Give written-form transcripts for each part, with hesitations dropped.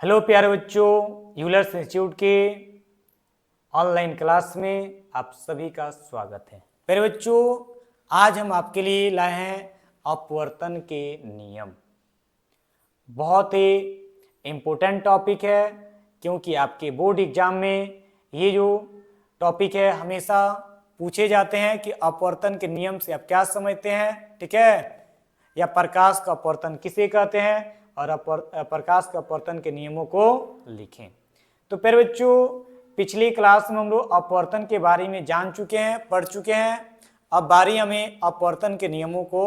Hello प्यारे बच्चों, Euler's institute के ऑनलाइन क्लास में आप सभी का स्वागत है। प्यारे बच्चों, आज हम आपके लिए लाए हैं अपवर्तन के नियम। बहुत ही इम्पोर्टेंट टॉपिक है क्योंकि आपके बोर्ड एग्जाम में ये जो टॉपिक है हमेशा पूछे जाते हैं कि अपवर्तन के नियम से आप क्या समझते हैं, ठीक है, या प्रकाश का अपवर्तन किसे कहते हैं और प्रकाश का अपवर्तन के नियमों को लिखें। तो प्यारे बच्चों, पिछली क्लास में हम लोग अपवर्तन के बारे में जान चुके हैं, पढ़ चुके हैं। अब बारी हमें अपवर्तन के नियमों को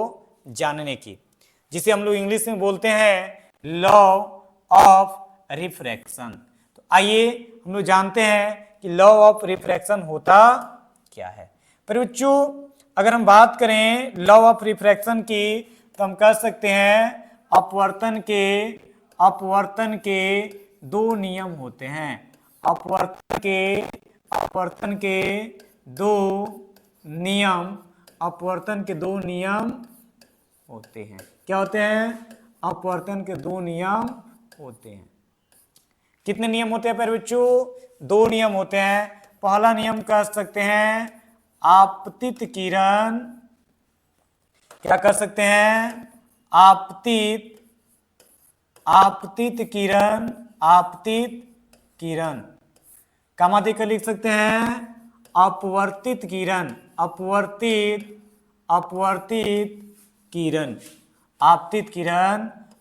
जानने की, जिसे हम लोग इंग्लिश में बोलते हैं लॉ ऑफ रिफ्रैक्शन। तो आइए हम लोग जानते हैं कि लॉ ऑफ रिफ्रैक्शन होता क्या है। पर बच्चों, अगर हम बात करें लॉ ऑफ रिफ्रैक्शन की तो हम कह सकते हैं अपवर्तन के दो नियम होते हैं। अपवर्तन के दो नियम होते हैं। क्या होते हैं? अपवर्तन के दो नियम होते हैं। कितने नियम होते हैं प्यारे बच्चों? दो नियम होते हैं। पहला नियम कह सकते हैं आपतित किरण, क्या कर सकते हैं? आपतित किरण का मात्रा क्या लिख सकते हैं? अपवर्तित किरण,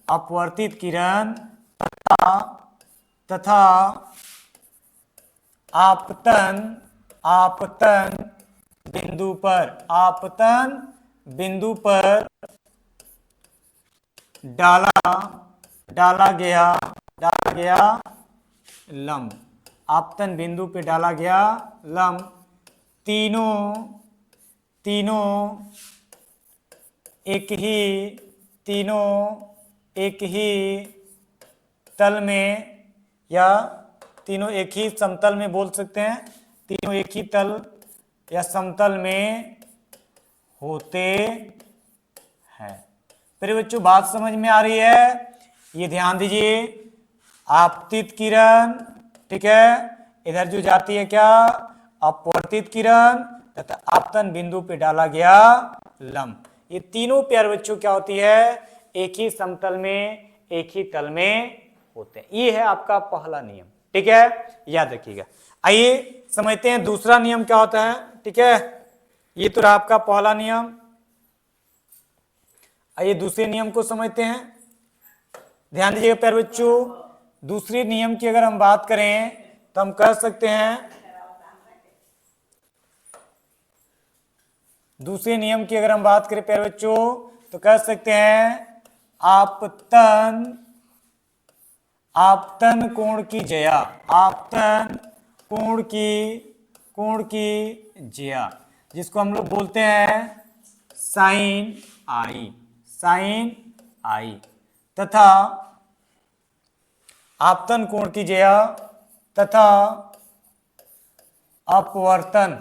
अपवर्तित किरण तथा आपतन बिंदु पर डाला गया लंब, आपतन बिंदु पे डाला गया लंब तीनों एक ही तल में, या तीनों एक ही समतल में बोल सकते हैं, तीनों एक ही तल या समतल में होते हैं। फिर बच्चों बात समझ में आ रही है? ये ध्यान दीजिए, आपतित किरण, ठीक है, इधर जो जाती है क्या? अपवर्तित किरण तथा आपतन बिंदु पे डाला गया लंब। ये तीनों प्यारे बच्चों क्या होती है? एक ही समतल में, एक ही तल में होते हैं। ये है आपका पहला नियम, ठीक है, याद रखिएगा। आइए समझते हैं दूसरा नियम क्या होता है, ठीक है। ये तो रहा आपका पहला नियम। आइए दूसरे नियम को समझते हैं। ध्यान दीजिएगा प्यारे बच्चों, दूसरे नियम की अगर हम बात करें तो हम कह सकते हैं, दूसरे नियम की अगर हम बात करें प्यारे बच्चों तो कह सकते हैं आपतन कोण की जया, आपतन कोण की जया, जिसको हम लोग बोलते हैं साइन आई, तथा आपतन कोण की जया तथा अपवर्तन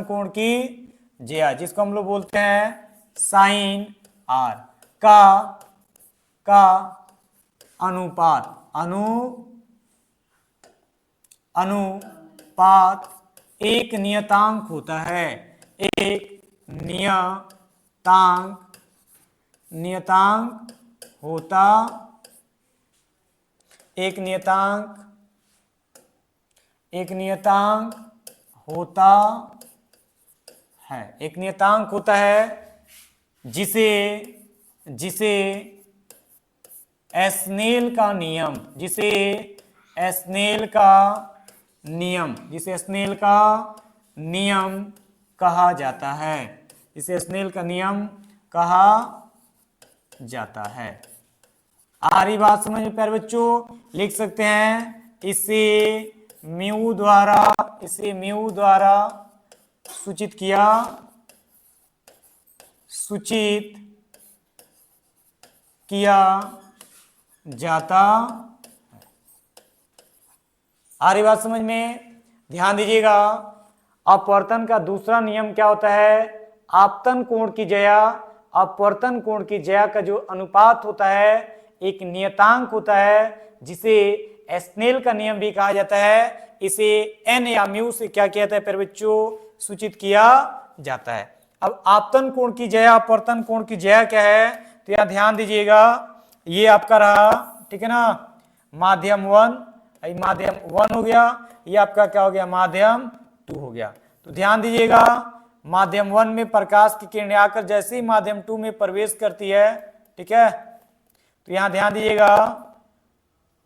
कोण की जया, जिसको हम लोग बोलते हैं साइन आर का अनुपात एक नियतांक होता है, एक नियतांक होता है, जिसे स्नेल का नियम कहा जाता है, इसे स्नेल का नियम कहा जाता है। आ रही बात समझ में प्यारे बच्चों? लिख सकते हैं इसे म्यू द्वारा सूचित किया जाता। आ रही बात समझ में? ध्यान दीजिएगा, अपवर्तन का दूसरा नियम क्या होता है, आपतन कोण की ज्या अपवर्तन कोण की ज्या का जो अनुपात होता है एक नियतांक होता है, जिसे स्नेल का नियम भी कहा जाता है। इसे एन या म्यू से क्या किया जाता है प्यारे बच्चों, सूचित किया जाता है। अब आपतन कोण की ज्या अपवर्तन कोण की ज्या क्या है, तो यहां ध्यान दीजिएगा, ये आपका रहा, ठीक है ना, माध्यम 1, माध्यम 1 हो गया, ये आपका क्या हो गया, माध्यम 2 हो गया। तो ध्यान दीजिएगा, माध्यम 1 में प्रकाश की किरणें आकर जैसे ही माध्यम 2 में प्रवेश करती है, ठीक है, तो यहां ध्यान दीजिएगा,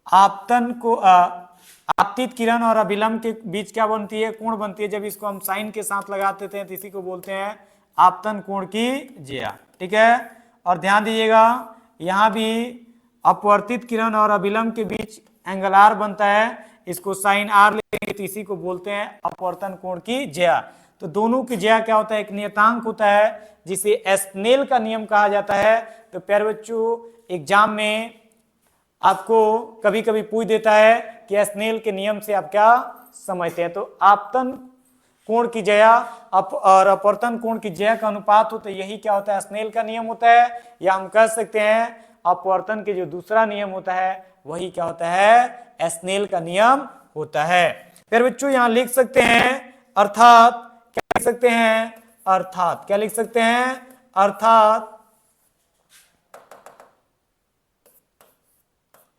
आपतन को आपतित किरण और अभिलंब के बीच क्या बनती है, कोण बनती है। जब इसको हम साइन के साथ लगा देते हैं तो इसी को बोलते हैं आपतन कोण की ज्या, ठीक है। और ध्यान दीजिएगा, यहां भी अपवर्तित किरण और अभिलंब के बीच एंगल आर बनता है, इसको साइन आर लेंगे तो इसी को बोलते हैं अपवर्तन कोण की ज्या। तो दोनों की ज्या क्या होता है, एक नियतांक होता है जिसे स्नेल का नियम कहा जाता है। तो प्यारे बच्चों, एग्जाम में आपको कभी कभी पूछ देता है कि स्नेल के नियम से आप क्या समझते हैं। तो आपतन कोण की ज्या और अपवर्तन कोण की ज्या का अनुपात होता है, यही क्या होता है, स्नेल का नियम होता है। या हम कह सकते हैं अपवर्तन के जो दूसरा नियम होता है वही क्या होता है, स्नेल का नियम होता है। फिर बच्चों यहां लिख सकते हैं अर्थात, क्या लिख सकते हैं, अर्थात, क्या लिख सकते हैं, अर्थात,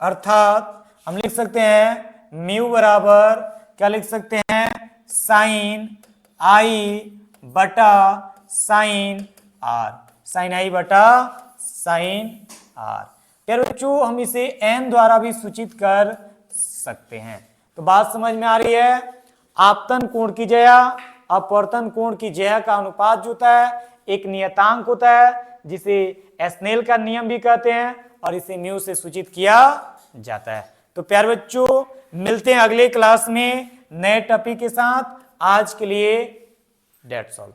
अर्थात हम लिख सकते हैं म्यू बराबर क्या लिख सकते हैं, साइन आई बटा साइन आर, साइन आई बटा साइन आर। फिर बच्चों हम इसे एन द्वारा भी सूचित कर सकते हैं। तो बात समझ में आ रही है, आपतन कोण की ज्या अपवर्तन कोण की ज्या का अनुपात जो होता है एक नियतांक होता है, जिसे स्नेल का नियम भी कहते हैं और इसे म्यू से सूचित किया जाता है। तो प्यारे बच्चों, मिलते हैं अगले क्लास में नए टॉपिक के साथ। आज के लिए दैट्स ऑल।